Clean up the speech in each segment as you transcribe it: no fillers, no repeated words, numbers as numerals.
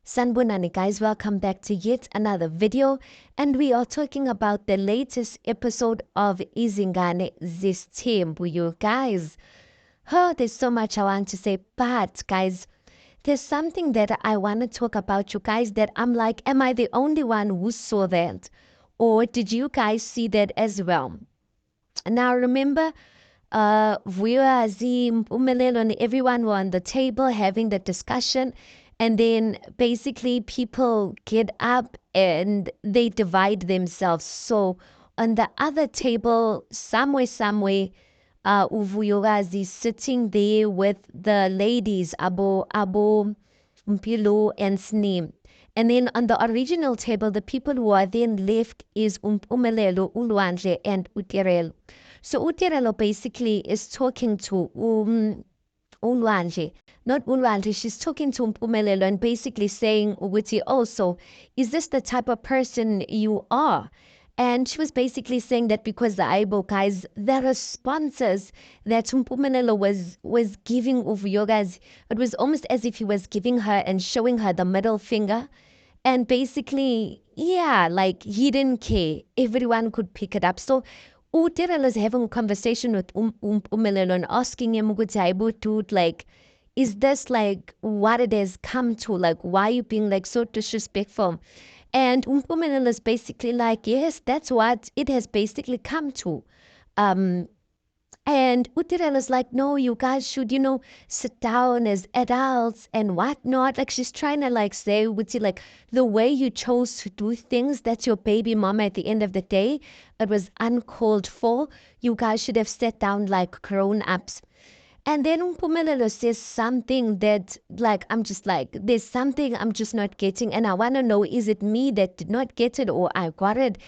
Sanbonani guys, welcome back to yet another video, and we are talking about the latest episode of Izingane Zesthembu, you guys. There's so much I want to say, but guys, there's something that I want to talk about, you guys, that I'm like, am I the only one who saw that? Or did you guys see that as well? Now remember, Vuyokazi, Mpumelelo, and everyone were on the table having the discussion, and then basically people get up and they divide themselves. So on the other table, somewhere, Vuyokazi is sitting there with the ladies, Abo, Mpilo, and Sneem. And then on the original table, the people who are then left is Umpumelelo, Ulwandle, and Utirelo. So Utirelo basically is talking to Ulwandle, not Ulwandle. She's talking to Mpumelelo and basically saying, Uguti, also, is this the type of person you are? And she was basically saying that because the Aibo guys, the responses that Mpumelelo was giving Uvuyokazi, it was almost as if he was giving her and showing her the middle finger. And basically, yeah, like he didn't care. Everyone could pick it up. So Utirel is having a conversation with Umelelo and asking him, dude, like, is this like what it has come to? Like, why are you being like so disrespectful? And Umelelo is basically like, yes, that's what it has basically come to. Um, and Utirela's like, no, you guys should, sit down as adults and whatnot. Like she's trying to like say, Uti, like the way you chose to do things, that's your baby mama at the end of the day. It was uncalled for. You guys should have sat down like grown ups. And then Mpumelelo says something that, like, I'm just like, there's something I'm just not getting. And I want to know, is it me that did not get it or I got it?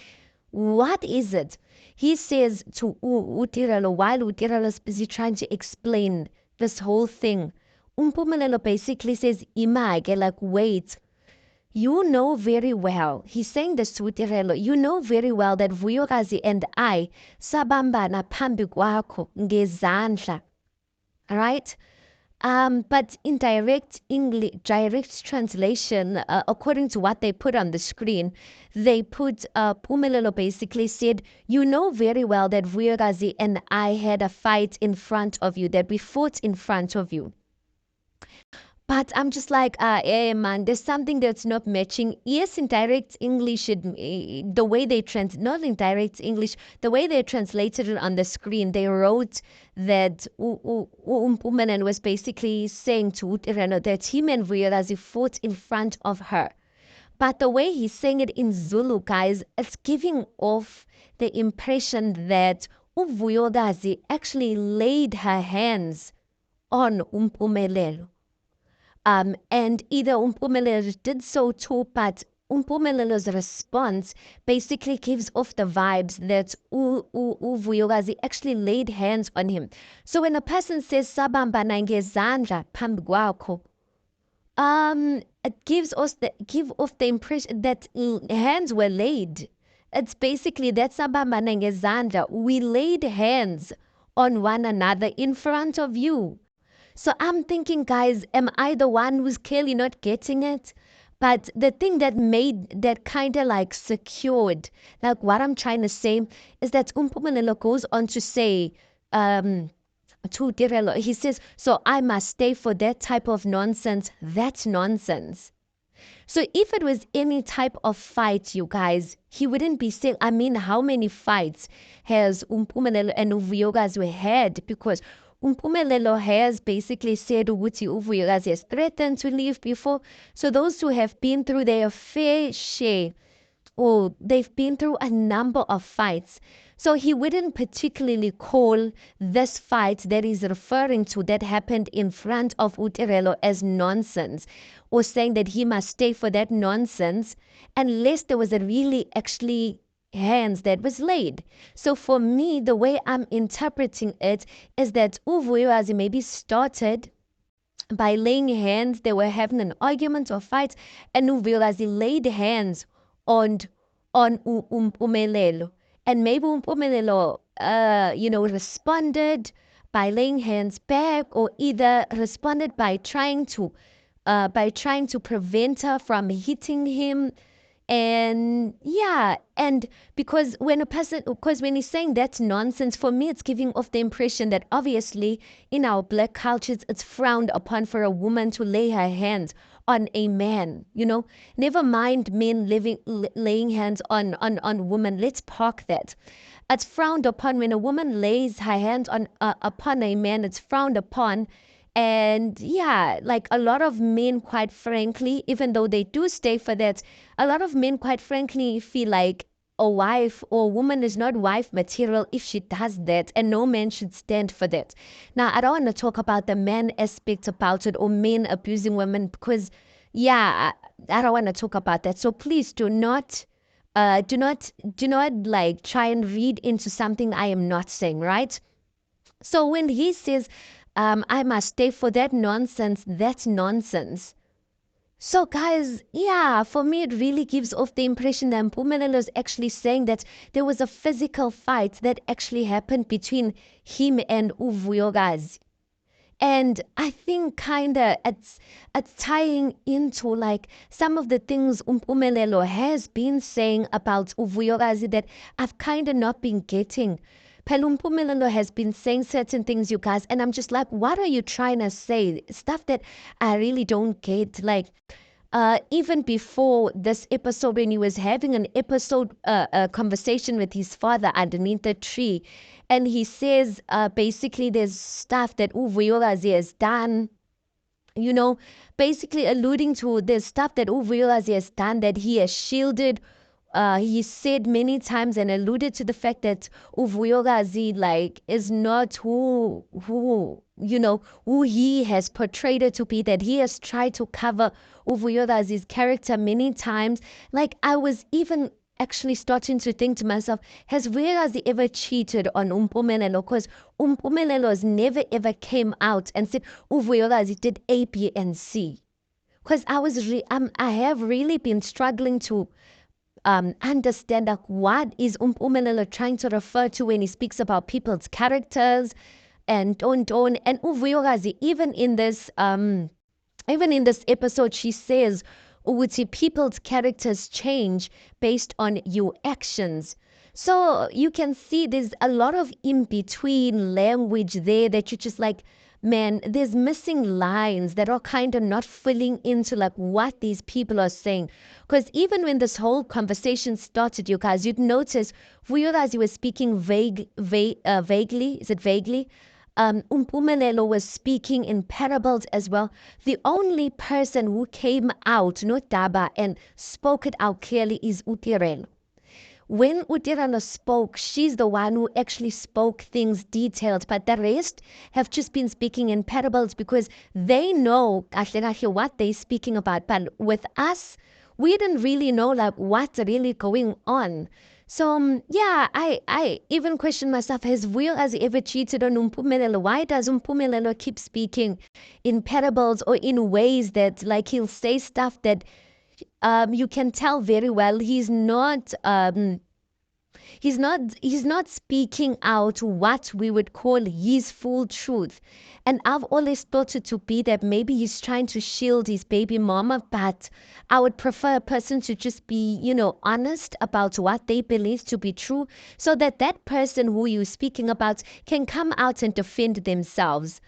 What is it? He says to Utirelo, while Utirelo is busy trying to explain this whole thing, Mpumelelo basically says, Image, like, wait, you know very well, he's saying this to Utirelo, you know very well that Vuyokazi and I, sabambana phambi kwakho ngezandla. All right? But in direct English, direct translation, according to what they put on the screen, they put Pumelelo basically said, "You know very well that Vuyokazi and I had a fight in front of you, that we fought in front of you." But I'm just like, hey man, there's something that's not matching. Yes, in direct English, the way they not in direct English, the way they translated it on the screen, they wrote that Umpumanan was basically saying to Utirano that him and Vuyokazi fought in front of her. But the way he's saying it in Zulu, guys, it's giving off the impression that Vuyokazi actually laid her hands on Umpumelelo. And either Umpumelelo did so too, but Umpumelelo's response basically gives off the vibes that Vuyokazi actually laid hands on him. So when a person says sabambana ngezandla phambi kwakho, it give off the impression that hands were laid. It's basically that sabambana ngezandla, we laid hands on one another in front of you. So I'm thinking, guys, am I the one who's clearly not getting it? But the thing that made that kind of like secured, like what I'm trying to say, is that Umpumelelo goes on to say, to Direlo, he says, so I must stay for that type of nonsense. That's nonsense. So if it was any type of fight, you guys, he wouldn't be saying, I mean, how many fights has Umpumelelo and Vuyokazi had? Because Umpumelelo has basically said ukuthi Vuyokazi has threatened to leave before. So those who have been through their fair share, or they've been through a number of fights. So he wouldn't particularly call this fight that he's referring to that happened in front of Utirelo as nonsense, or saying that he must stay for that nonsense unless there was a really actually hands that was laid. So for me, the way I'm interpreting it is that Vuyokazi maybe started by laying hands. They were having an argument or fight, and Vuyokazi laid hands on Umpumelelo, and maybe Umpumelelo responded by laying hands back, or either responded by trying to by trying to prevent her from hitting him. And yeah, and because when he's saying that's nonsense, for me, it's giving off the impression that obviously in our black cultures, it's frowned upon for a woman to lay her hands on a man, never mind men laying hands on women. Let's park that. It's frowned upon when a woman lays her hands on upon a man. It's frowned upon. And yeah, like a lot of men, quite frankly, even though they do stay for that, a lot of men, quite frankly, feel like a wife or a woman is not wife material if she does that, and no man should stand for that. Now, I don't want to talk about the man aspect about it or men abusing women because, yeah, I don't want to talk about that. So please do not like try and read into something I am not saying, right? So when he says, I must stay for that nonsense, that's nonsense. So, guys, yeah, for me, it really gives off the impression that Mpumelelo is actually saying that there was a physical fight that actually happened between him and Uvuyokazi. And I think kind of it's tying into like some of the things Mpumelelo has been saying about Uvuyokazi that I've kind of not been getting. Pelumpumelelo has been saying certain things, you guys, and I'm just like, what are you trying to say? Stuff that I really don't get. Like, even before this episode, when he was having an episode, a conversation with his father underneath the tree, and he says, basically, there's stuff that Uvuyokazi has done, you know, basically alluding to the stuff that Uvuyokazi has done that he has shielded. He said many times and alluded to the fact that Uvuyokazi like is not who he has portrayed it to be, that he has tried to cover Uvuyokazi's character many times. Like I was even actually starting to think to myself, has Vuyokazi ever cheated on Mpumelelo? Because Mpumelelo never ever came out and said Uvuyokazi did A, B, and C. Because I have really been struggling to understand like what is Mpumelelo trying to refer to when he speaks about people's characters and don't and Uvuyokazi even in this episode she says ukuthi people's characters change based on your actions. So you can see there's a lot of in between language there that you just like, man, there's missing lines that are kind of not filling into like what these people are saying. Because even when this whole conversation started, you guys, you'd notice Vuyokazi was speaking vaguely. Is it vaguely? Mpumelelo was speaking in parables as well. The only person who came out, not Daba, and spoke it out clearly is Utirelo. When Utirano spoke, she's the one who actually spoke things detailed, but the rest have just been speaking in parables because they know what they're speaking about. But with us, we didn't really know like what's really going on. So yeah, I even question myself, has Vuyokazi ever cheated on Mpumelelo? Why does Mpumelelo keep speaking in parables or in ways that like he'll say stuff that you can tell very well he's not speaking out what we would call his full truth. And I've always thought it to be that maybe he's trying to shield his baby mama, but I would prefer a person to just be, honest about what they believe to be true so that that person who you're speaking about can come out and defend themselves.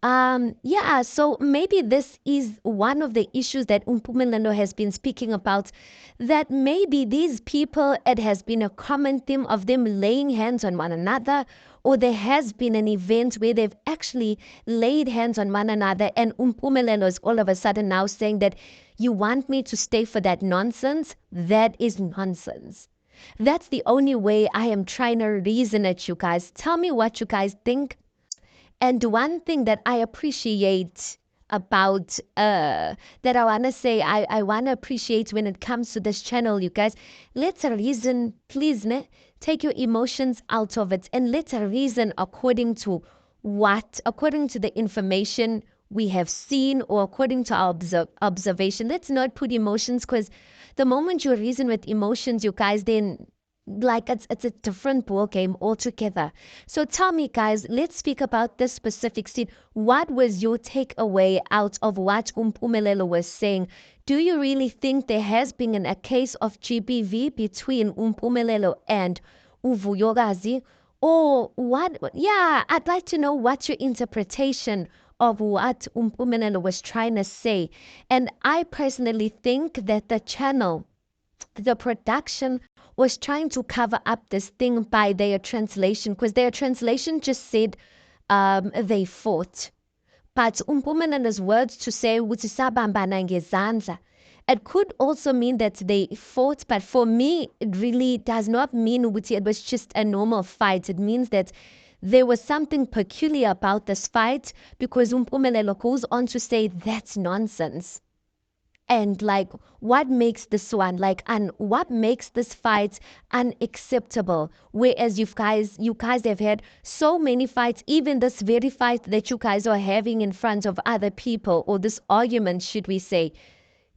Yeah, so maybe this is one of the issues that Mpumelelo has been speaking about, that maybe these people, it has been a common theme of them laying hands on one another, or there has been an event where they've actually laid hands on one another, and Mpumelelo is all of a sudden now saying that you want me to stay for that nonsense? That is nonsense. That's the only way I am trying to reason it, you guys. Tell me what you guys think. And one thing that I appreciate about that I wanna say I wanna appreciate when it comes to this channel, you guys, let's reason, please, take your emotions out of it and let's reason according to the information we have seen or according to our observation. Let's not put emotions, because the moment you reason with emotions, you guys, then like it's a different ball game altogether. So tell me, guys, let's speak about this specific scene. What was your takeaway out of what Umpumelelo was saying? Do you really think there has been a case of GBV between Umpumelelo and Uvuyokazi? Or what? Yeah, I'd like to know what's your interpretation of what Umpumelelo was trying to say. And I personally think that the production was trying to cover up this thing by their translation, because their translation just said they fought. But Umpumelela's words to say ukuthi sabambana ngezandla, it could also mean that they fought, but for me, it really does not mean ukuthi it was just a normal fight. It means that there was something peculiar about this fight, because Umpumelelo goes on to say that's nonsense. And like, what makes this one like, and what makes this fight unacceptable? Whereas you guys have had so many fights, even this very fight that you guys are having in front of other people, or this argument, should we say.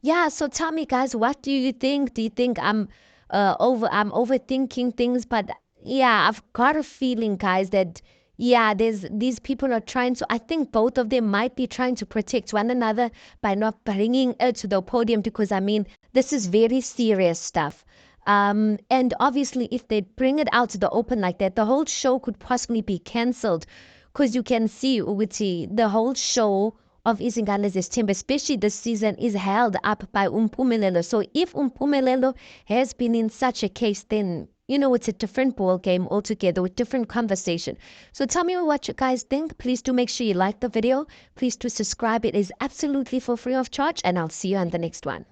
Yeah, so tell me, guys, what do you think? Do you think I'm overthinking things? But yeah, I've got a feeling, guys, that yeah, there's these people are trying to. I think both of them might be trying to protect one another by not bringing it to the podium, because I mean, this is very serious stuff. And obviously, if they bring it out to the open like that, the whole show could possibly be cancelled, because you can see Uguti, the whole show of Izingane Zesthemba, especially this season, is held up by Umpumelelo. So if Umpumelelo has been in such a case, then it's a different ball game altogether with different conversation. So tell me what you guys think. Please do make sure you like the video. Please do subscribe. It is absolutely for free of charge, and I'll see you on the next one.